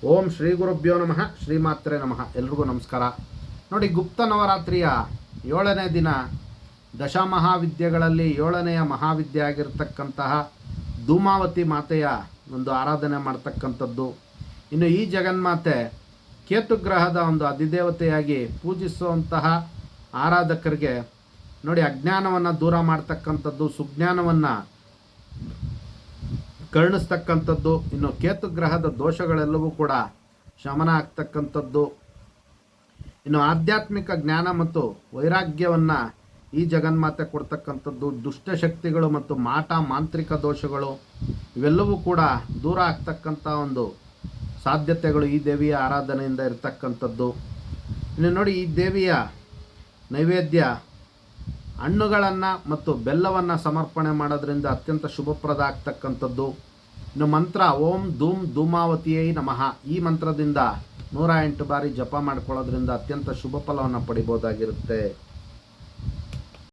ಓಂ ಶ್ರೀ ಗುರುಭ್ಯೋ ನಮಃ, ಶ್ರೀಮಾತ್ರೆ ನಮಃ. ಎಲ್ರಿಗೂ ನಮಸ್ಕಾರ. ನೋಡಿ, ಗುಪ್ತ ನವರಾತ್ರಿಯ 7ನೇ ದಿನ ದಶಮಹಾವಿದ್ಯೆಗಳಲ್ಲಿ 7ನೆಯ ಮಹಾವಿದ್ಯೆ ಆಗಿರ್ತಕ್ಕಂತಹ ಧೂಮಾವತಿ ಮಾತೆಯ ಒಂದು ಆರಾಧನೆ ಮಾಡ್ತಕ್ಕಂಥದ್ದು. ಇನ್ನು ಈ ಜಗನ್ಮಾತೆ ಕೇತುಗ್ರಹದ ಒಂದು ಅಧಿದೇವತೆಯಾಗಿ ಪೂಜಿಸುವಂತಹ ಆರಾಧಕರಿಗೆ ನೋಡಿ ಅಜ್ಞಾನವನ್ನು ದೂರ ಮಾಡ್ತಕ್ಕಂಥದ್ದು, ಸುಜ್ಞಾನವನ್ನು ಕರುಣಿಸ್ತಕ್ಕಂಥದ್ದು. ಇನ್ನು ಕೇತುಗ್ರಹದ ದೋಷಗಳೆಲ್ಲವೂ ಕೂಡ ಶಮನ ಆಗ್ತಕ್ಕಂಥದ್ದು. ಇನ್ನು ಆಧ್ಯಾತ್ಮಿಕ ಜ್ಞಾನ ಮತ್ತು ವೈರಾಗ್ಯವನ್ನು ಈ ಜಗನ್ಮಾತೆ ಕೊಡ್ತಕ್ಕಂಥದ್ದು. ದುಷ್ಟಶಕ್ತಿಗಳು ಮತ್ತು ಮಾಟ ಮಾಂತ್ರಿಕ ದೋಷಗಳು ಇವೆಲ್ಲವೂ ಕೂಡ ದೂರ ಆಗ್ತಕ್ಕಂಥ ಒಂದು ಸಾಧ್ಯತೆಗಳು ಈ ದೇವಿಯ ಆರಾಧನೆಯಿಂದ ಇರತಕ್ಕಂಥದ್ದು. ಇನ್ನು ನೋಡಿ, ಈ ದೇವಿಯ ನೈವೇದ್ಯ ಹಣ್ಣುಗಳನ್ನು ಮತ್ತು ಬೆಲ್ಲವನ್ನು ಸಮರ್ಪಣೆ ಮಾಡೋದ್ರಿಂದ ಅತ್ಯಂತ ಶುಭಪ್ರದ ಆಗ್ತಕ್ಕಂಥದ್ದು. ಇನ್ನು ಮಂತ್ರ ಓಂ ಧೂಮ್ ಧೂಮಾವತಿಯೈ ನಮಃ, ಈ ಮಂತ್ರದಿಂದ 108 ಬಾರಿ ಜಪ ಮಾಡ್ಕೊಳ್ಳೋದ್ರಿಂದ ಅತ್ಯಂತ ಶುಭ ಫಲವನ್ನು ಪಡಿಬೋದಾಗಿರುತ್ತೆ.